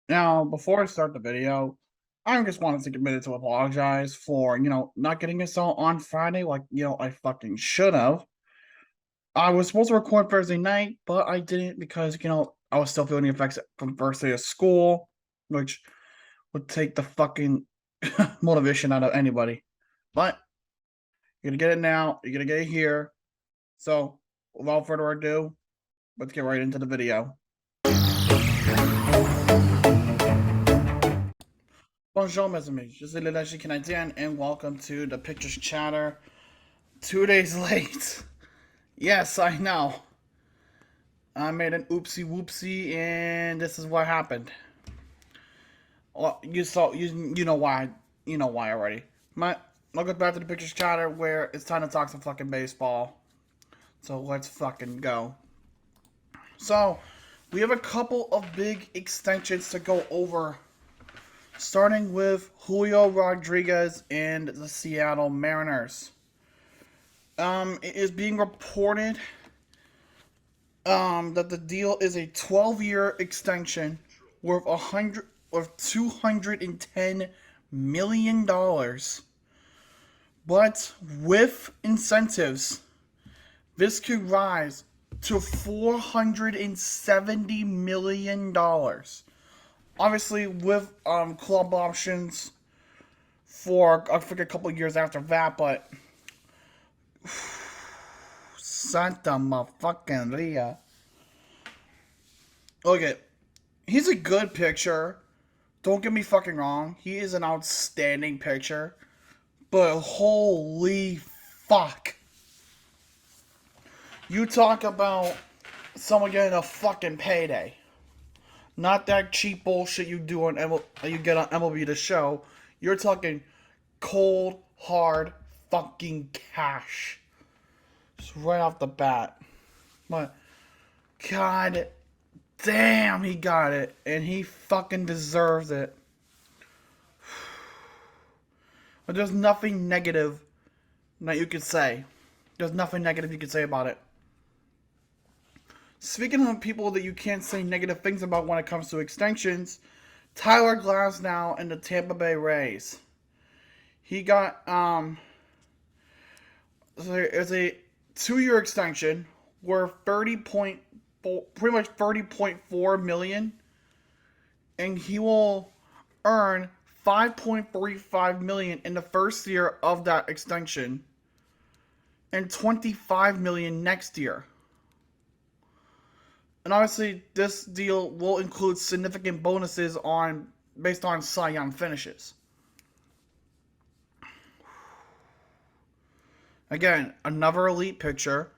Now, before I start the video, I just wanted to take a minute to apologize for, not getting this out on Friday like, I fucking should have. I was supposed to record Thursday night, but I didn't because, I was still feeling the effects from first day of school, which would take the fucking motivation out of anybody. But you're gonna get it now, you're gonna get it here. So, without further ado, let's get right into the video. Bonjour, mes amis. Je suis le Léger Canadien, and welcome to the Pictures Chatter. 2 days late. Yes, I know. I made an oopsie whoopsie, and this is what happened. Well, you know why. You know why already. I'll go back to the Pictures Chatter where it's time to talk some fucking baseball. So let's fucking go. So, we have a couple of big extensions to go over. Starting with Julio Rodriguez and the Seattle Mariners. It is being reported that the deal is a 12-year extension worth $210 million, but with incentives, this could rise to $470 million. Obviously, with club options for I think a couple years after that, but Santa motherfucking Ria. Okay, he's a good pitcher. Don't get me fucking wrong. He is an outstanding pitcher. But holy fuck. You talk about someone getting a fucking payday. Not that cheap bullshit you do on you get on MLB The Show. You're talking cold, hard, fucking cash. Just right off the bat. But god damn, he got it, and he fucking deserves it. But there's nothing negative that you could say. There's nothing negative you could say about it. Speaking of people that you can't say negative things about when it comes to extensions, Tyler Glasnow and the Tampa Bay Rays. He got it's a 2-year extension worth pretty much 30.4 million, and he will earn 5.35 million in the first year of that extension and 25 million next year. And obviously, this deal will include significant bonuses based on Cy Young finishes. Again, another elite pitcher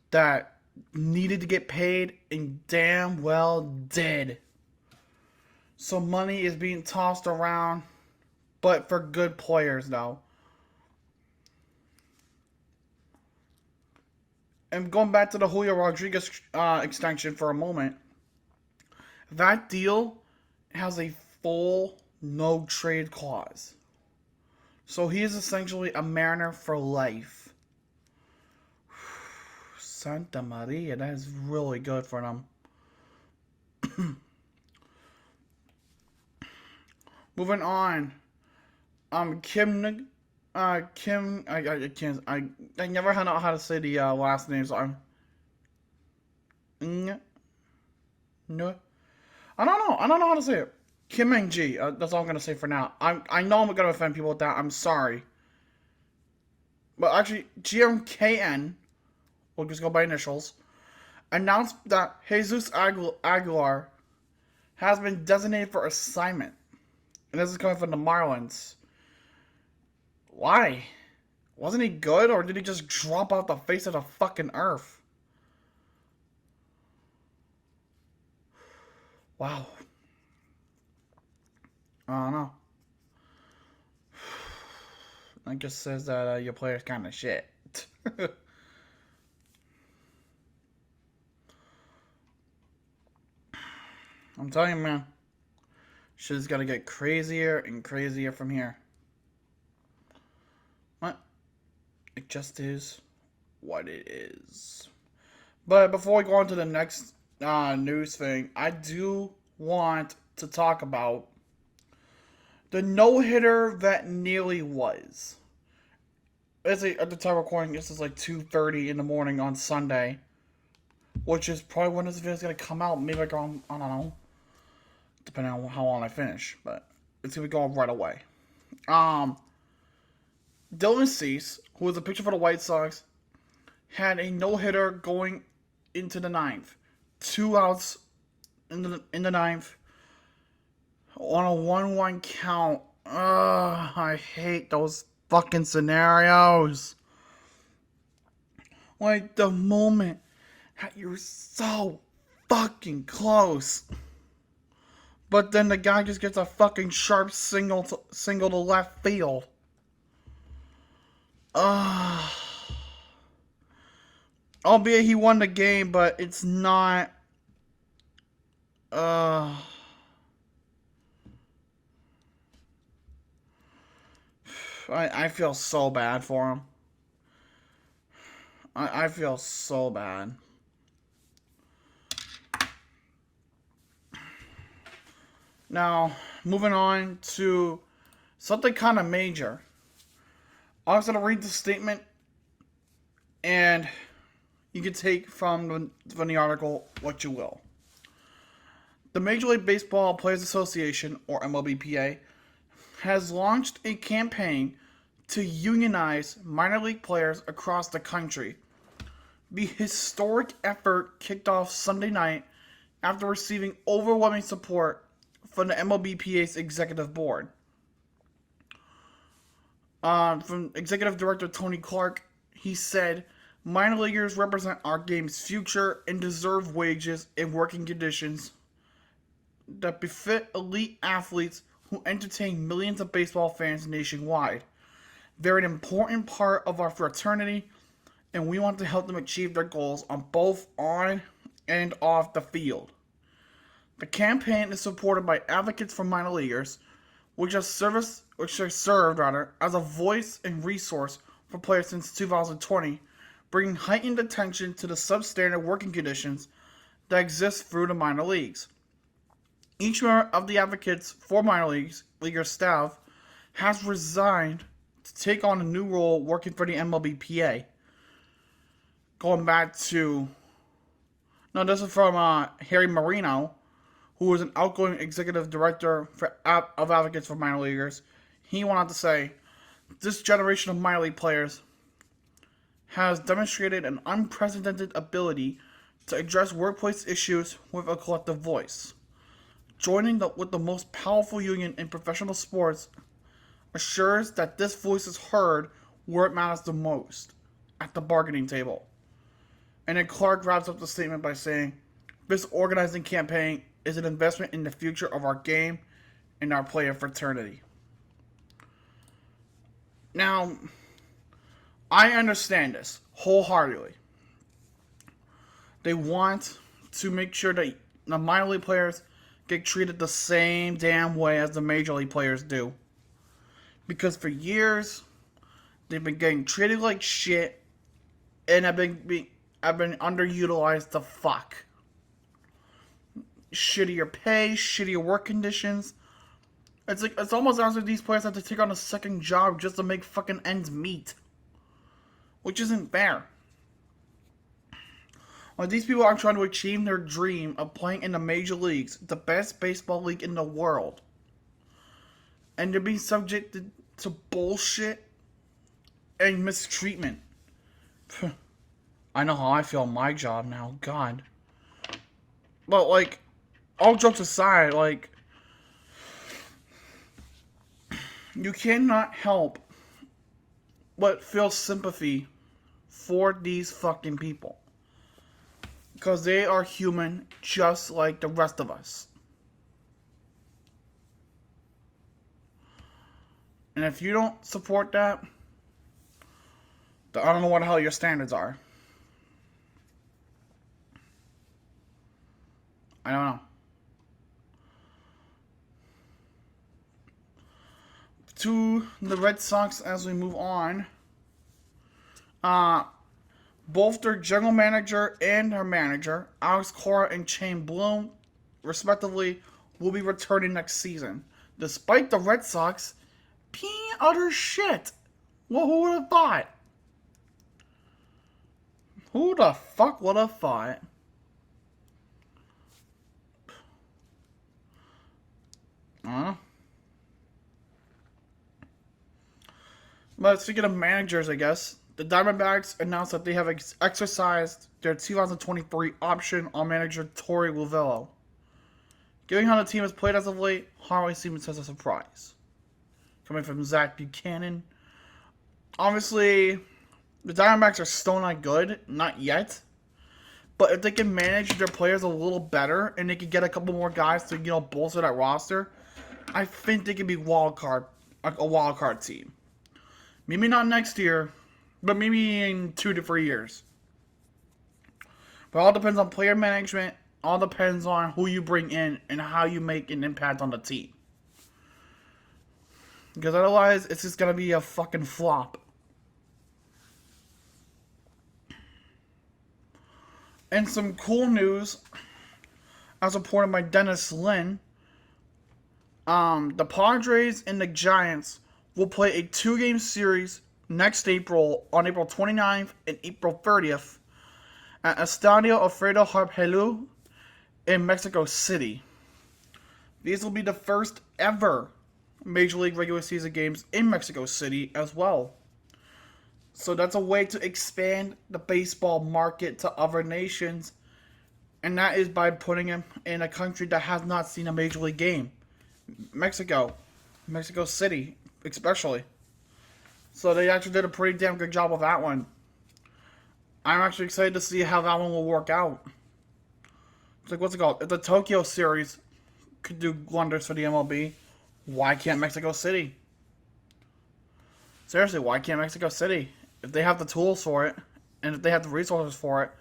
that needed to get paid and damn well did. So money is being tossed around, but for good players though. And going back to the Julio Rodriguez extension for a moment, that deal has a full no trade clause. So he is essentially a Mariner for life. Santa Maria, that is really good for them. Moving on, Kim, I can't, I never know how to say the last name, so no, I don't know how to say it. Kim and G, that's all I'm gonna say for now. I know I'm gonna offend people with that. I'm sorry, but actually, GMKN, we'll just go by initials, announced that Jesus Aguilar has been designated for assignment. And this is coming from the Marlins. Why? Wasn't he good, or did he just drop off the face of the fucking earth? Wow. I don't know. That just says that your player's kind of shit. I'm telling you, man. Shit's gonna get crazier and crazier from here. What? It just is what it is. But before we go on to the next news thing, I do want to talk about the no-hitter that nearly was. At the time of recording, this is like 2:30 in the morning on Sunday, which is probably when this video is going to come out. Maybe like on, I don't know, depending on how long I finish, but it's going to be going right away. Dylan Cease, who was a pitcher for the White Sox, had a no-hitter going into the ninth. 2 outs in the ninth on a 1-1 count. Ugh, I hate those fucking scenarios. Like, the moment that you're so fucking close, but then the guy just gets a fucking sharp single to left field. Albeit he won the game, but it's not. I feel so bad for him. I feel so bad. Now, moving on to something kind of major. I was going to read the statement, and you can take from the article what you will. The Major League Baseball Players Association, or MLBPA, has launched a campaign to unionize minor league players across the country. The historic effort kicked off Sunday night after receiving overwhelming support from the MLBPA's executive board. From Executive Director Tony Clark, he said, "Minor leaguers represent our game's future and deserve wages and working conditions that befit elite athletes who entertain millions of baseball fans nationwide. They're an important part of our fraternity, and we want to help them achieve their goals on both on and off the field." The campaign is supported by advocates for minor leaguers, which has served as a voice and resource for players since 2020, bringing heightened attention to the substandard working conditions that exist through the minor leagues. Each member of the advocates for minor leaguer staff has resigned to take on a new role working for the MLBPA. Going back to, no, this is from Harry Marino, who was an outgoing executive director of advocates for minor leaguers. He went on to say, "This generation of minor league players has demonstrated an unprecedented ability to address workplace issues with a collective voice. Joining with the most powerful union in professional sports assures that this voice is heard where it matters the most, at the bargaining table." And then Clark wraps up the statement by saying, "This organizing campaign is an investment in the future of our game and our player fraternity." Now, I understand this wholeheartedly. They want to make sure that the minor league players get treated the same damn way as the major league players do. Because for years, they've been getting treated like shit and have been underutilized to fuck. Shittier pay, shittier work conditions. It's almost as if these players have to take on a second job just to make fucking ends meet. Which isn't fair. Like, these people are trying to achieve their dream of playing in the major leagues, the best baseball league in the world. And they're being subjected to bullshit and mistreatment. I know how I feel in my job now, God. But, like, all jokes aside, like, you cannot help but feel sympathy for these fucking people. Because they are human just like the rest of us. And if you don't support that, then I don't know what the hell your standards are. I don't know. To the Red Sox as we move on. Both their general manager and their manager, Alex Cora and Shane Bloom, respectively, will be returning next season, despite the Red Sox being utter shit. Well, who would have thought? Who the fuck would have thought? But speaking of managers, I guess, the Diamondbacks announced that they have exercised their 2023 option on manager Torey Lovullo. Given how the team has played as of late, hardly seems as a surprise. Coming from Zach Buchanan. Obviously, the Diamondbacks are still not good, not yet. But if they can manage their players a little better and they can get a couple more guys to, bolster that roster, I think they can be a wild card team. Maybe not next year, but maybe in 2 to 3 years. But it all depends on player management. All depends on who you bring in and how you make an impact on the team. Because otherwise, it's just going to be a fucking flop. And some cool news, as reported by Dennis Lin, the Padres and the Giants will play a 2-game series next April, on April 29th and April 30th, at Estadio Alfredo Harpelu in Mexico City. These will be the first ever Major League regular season games in Mexico City as well. So that's a way to expand the baseball market to other nations, and that is by putting them in a country that has not seen a Major League game. Mexico City, especially. So they actually did a pretty damn good job with that one. I'm actually excited to see how that one will work out. It's like, what's it called? If the Tokyo series could do wonders for the MLB, why can't Mexico City? Seriously, why can't Mexico City? If they have the tools for it, and if they have the resources for it,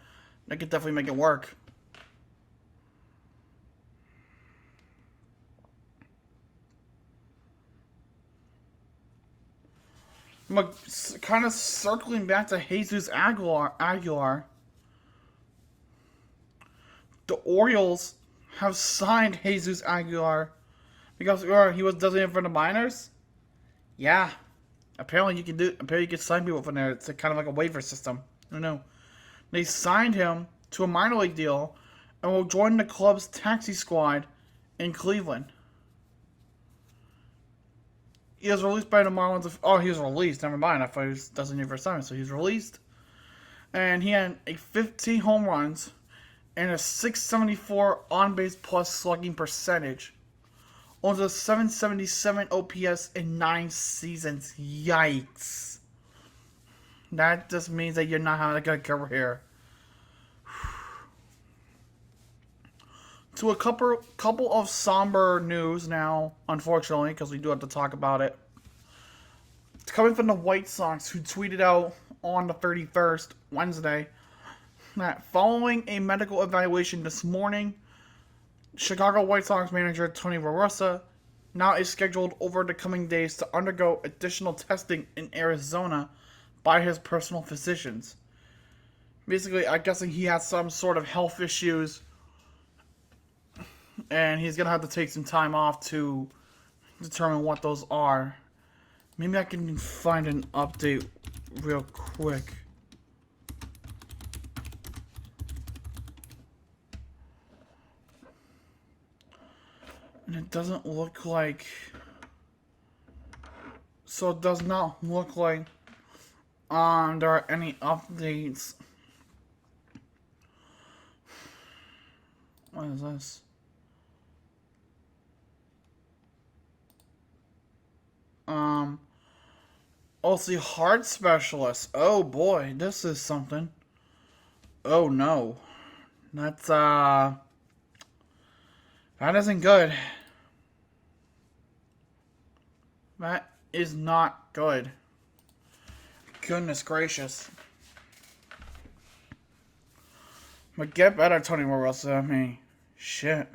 they could definitely make it work. Kind of circling back to Jesus Aguilar, the Orioles have signed Jesus Aguilar because he was designated for the minors. Yeah, apparently you can sign people from there. It's kind of like a waiver system. I don't know. They signed him to a minor league deal and will join the club's taxi squad in Cleveland. He was released by the Marlins. Oh, he was released. Never mind. I thought he was designated for assignment. So he's released. And he had 15 home runs and a 674 on-base plus slugging percentage. On a 777 OPS in 9 seasons. Yikes. That just means that you're not having a good career. To a couple of somber news now, unfortunately, because we do have to talk about it. It's coming from the White Sox, who tweeted out on the 31st, Wednesday, that following a medical evaluation this morning, Chicago White Sox manager Tony La Russa now is scheduled over the coming days to undergo additional testing in Arizona by his personal physicians. Basically, I'm guessing he has some sort of health issues, and he's going to have to take some time off to determine what those are. Maybe I can find an update real quick. And it doesn't look like... So it does not look like there are any updates. What is this? Also, heart specialist. Oh boy, this is something. Oh no. That isn't good. That is not good. Goodness gracious. But get better, Tony La Russa. I mean, shit.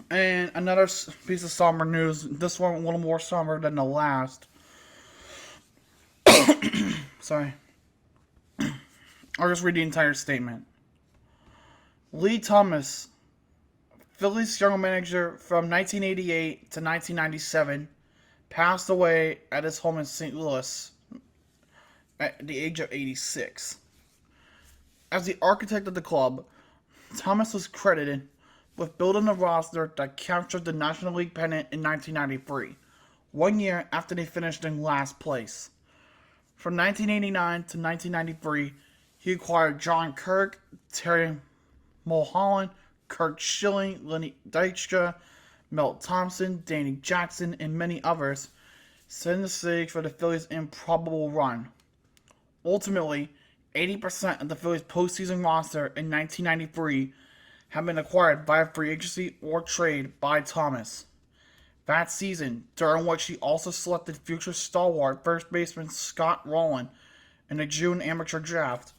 And another piece of somber news. This one a little more somber than the last. Sorry. I'll just read the entire statement. Lee Thomas, Phillies general manager from 1988 to 1997, passed away at his home in St. Louis at the age of 86. As the architect of the club, Thomas was credited with building a roster that captured the National League pennant in 1993, 1 year after they finished in last place. From 1989 to 1993, he acquired John Kirk, Terry Mulholland, Kurt Schilling, Lenny Dykstra, Milt Thompson, Danny Jackson, and many others, setting the stage for the Phillies' improbable run. Ultimately, 80% of the Phillies' postseason roster in 1993 had been acquired via free agency or trade by Thomas. That season, during which he also selected future stalwart first baseman Scott Rowland in the June amateur draft,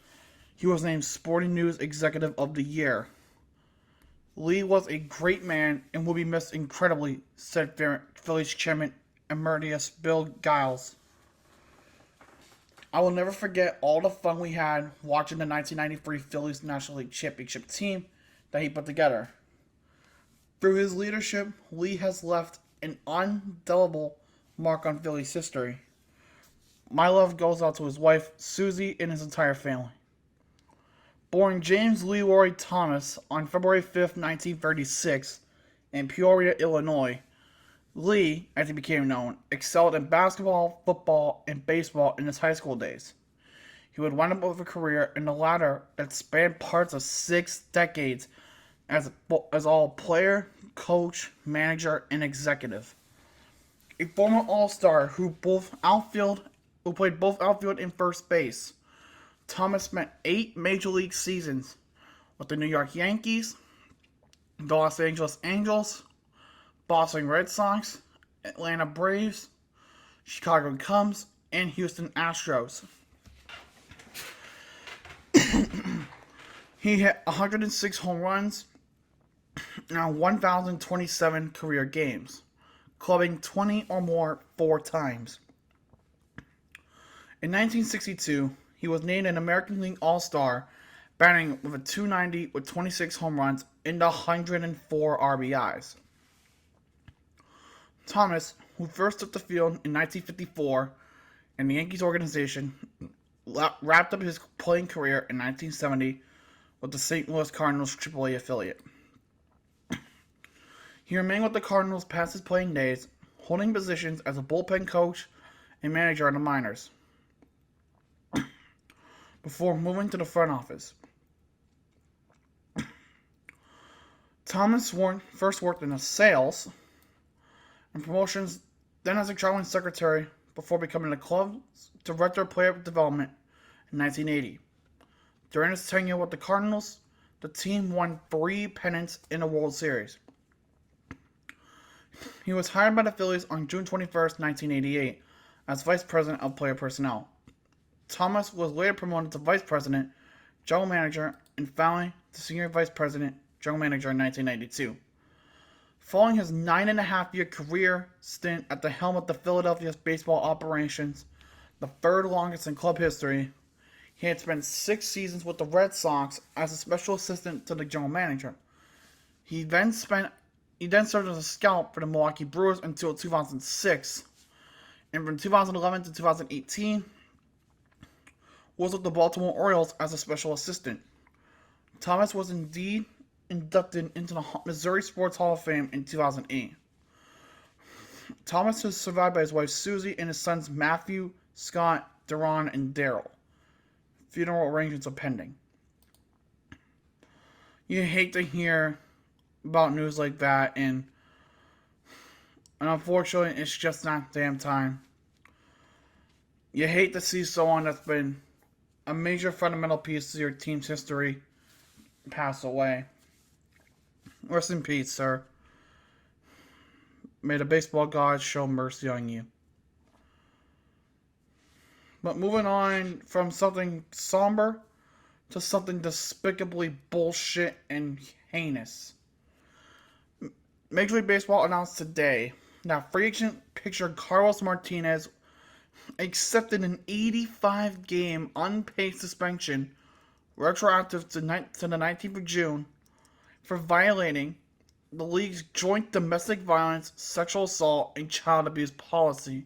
he was named Sporting News Executive of the Year. Lee was a great man and will be missed incredibly, said Phillies chairman Emeritus Bill Giles. I will never forget all the fun we had watching the 1993 Phillies National League Championship team that he put together. Through his leadership, Lee has left an indelible mark on Phillies history. My love goes out to his wife, Susie, and his entire family. Born James Leroy Thomas on February 5, 1936, in Peoria, Illinois, Lee, as he became known, excelled in basketball, football, and baseball in his high school days. He would wind up with a career in the latter that spanned parts of 6 decades as all player, coach, manager, and executive. A former All-Star who played both outfield and first base, Thomas spent 8 major league seasons with the New York Yankees, the Los Angeles Angels, Boston Red Sox, Atlanta Braves, Chicago Cubs, and Houston Astros. He hit 106 home runs in 1,027 career games, clubbing 20 or more 4 times. In 1962, he was named an American League All-Star, batting with a .290 with 26 home runs and 104 RBIs. Thomas, who first took the field in 1954 in the Yankees organization, wrapped up his playing career in 1970 with the St. Louis Cardinals AAA affiliate. He remained with the Cardinals past his playing days, holding positions as a bullpen coach and manager in the minors, before moving to the front office. Thomas first worked in sales and promotions, then as a traveling secretary, before becoming the club's director of player development in 1980. During his tenure with the Cardinals, the team won 3 pennants in the World Series. He was hired by the Phillies on June 21, 1988, as vice president of player personnel. Thomas was later promoted to vice president, general manager, and finally to senior vice president, general manager in 1992. Following his 9.5-year career stint at the helm of the Philadelphia baseball operations, the 3rd longest in club history, he had spent 6 seasons with the Red Sox as a special assistant to the general manager. He then served as a scout for the Milwaukee Brewers until 2006, and from 2011 to 2018 was with the Baltimore Orioles as a special assistant. Thomas was indeed inducted into the Missouri Sports Hall of Fame in 2008. Thomas is survived by his wife Susie and his sons Matthew, Scott, Deron, and Daryl. Funeral arrangements are pending. You hate to hear about news like that, and unfortunately, it's just not damn time. You hate to see someone that's been a major fundamental piece to your team's history pass away. Rest in peace, sir. May the baseball gods show mercy on you. But moving on from something somber to something despicably bullshit and heinous. Major League Baseball announced today that free agent pitcher Carlos Martinez accepted an 85-game unpaid suspension retroactive to the 19th of June, for violating the league's joint domestic violence, sexual assault, and child abuse policy.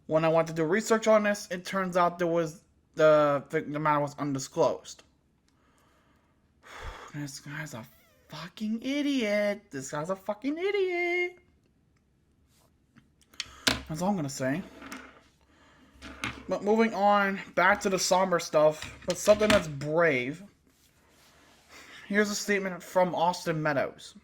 When I went to do research on this, it turns out the matter was undisclosed. This guy's a fucking idiot. This guy's a fucking idiot. That's all I'm gonna say. But moving on, back to the somber stuff, but something that's brave. Here's a statement from Austin Meadows.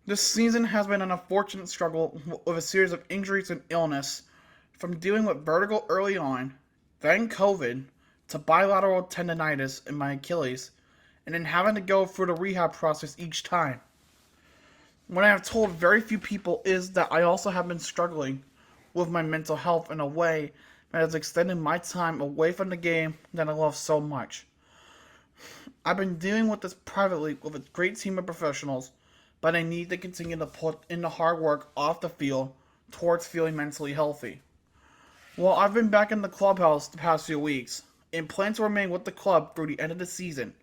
This season has been an unfortunate struggle with a series of injuries and illness, from dealing with vertigo early on, then COVID, to bilateral tendonitis in my Achilles, and then having to go through the rehab process each time. What I have told very few people is that I also have been struggling with my mental health in a way that has extended my time away from the game that I love so much. I've been dealing with this privately with a great team of professionals, but I need to continue to put in the hard work off the field towards feeling mentally healthy. Well, I've been back in the clubhouse the past few weeks, and plan to remain with the club through the end of the season.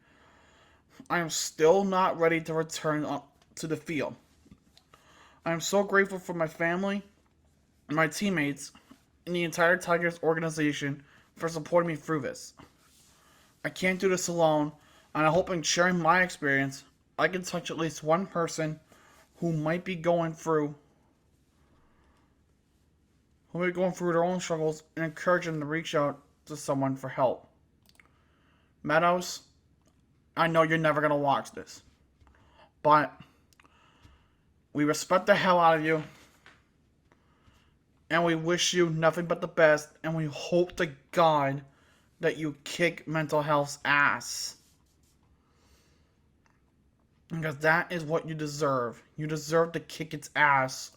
I am still not ready to return to the field. I am so grateful for my family, my teammates, and the entire Tigers organization for supporting me through this. I can't do this alone, and I hope in sharing my experience, I can touch at least one person who might be going through their own struggles, and encourage them to reach out to someone for help. Meadows, I know you're never going to watch this, but we respect the hell out of you, and we wish you nothing but the best, and we hope to God that you kick mental health's ass. Because that is what you deserve. You deserve to kick its ass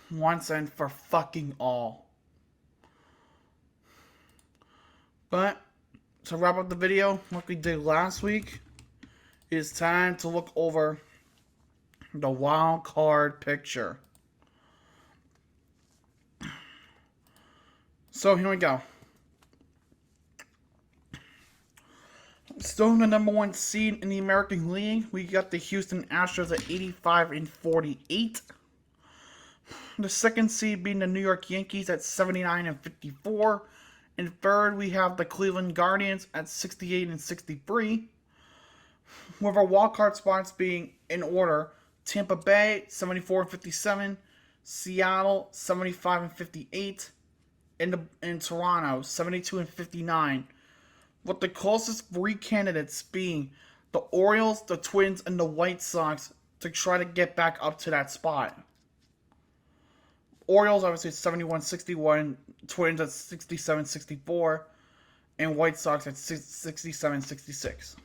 once and for fucking all. But to wrap up the video, like we did last week, it's time to look over the wild card picture. So here we go. Still the number one seed in the American League, we got the Houston Astros at 85-48. The second seed being the New York Yankees at 79-54. In third, we have the Cleveland Guardians at 68-63. With our wildcard spots being in order: Tampa Bay 74-57, Seattle 75-58, and Toronto 72-59. With the closest three candidates being the Orioles, the Twins, and the White Sox to try to get back up to that spot. Orioles obviously 71-61, Twins at 67-64, and White Sox at 67-66.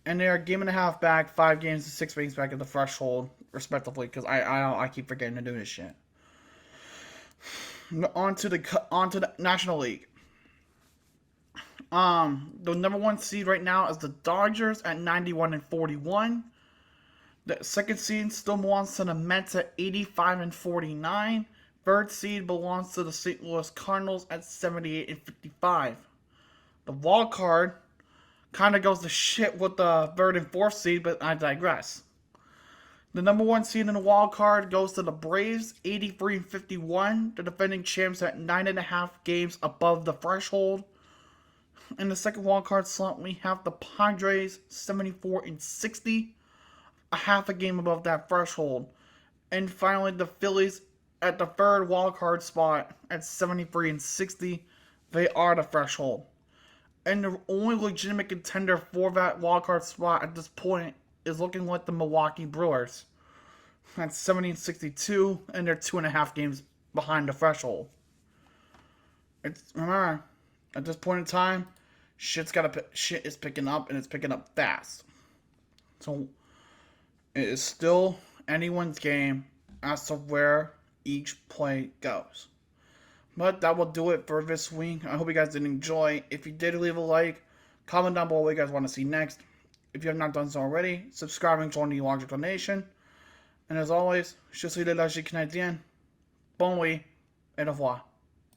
And they are a game and a half back, 5 games to 6 games back at the threshold, respectively, because I keep forgetting to do this shit. On to the National League. The number one seed right now is the Dodgers at 91-41. The second seed still belongs to the Mets at 85-49. Third seed belongs to the St. Louis Cardinals at 78-55. The wild card kind of goes to shit with the third and fourth seed, but I digress. The number one seed in the wild card goes to the Braves, 83-51. The defending champs at 9.5 games above the threshold. In the second wild card slot, we have the Padres, 74-60, a half a game above that threshold. And finally, the Phillies at the third wild card spot at 73-60. They are the threshold. And the only legitimate contender for that wild card spot at this point is looking like the Milwaukee Brewers. That's 70-62, and they're 2.5 games behind the threshold. Remember, at this point in time, shit is picking up, and it's picking up fast. So it is still anyone's game as to where each play goes. But that will do it for this week. I hope you guys did enjoy. If you did, leave a like. Comment down below what you guys want to see next. If you have not done so already, subscribe and join the larger nation. And as always, je suis le logique canadien. Bon nuit et au revoir.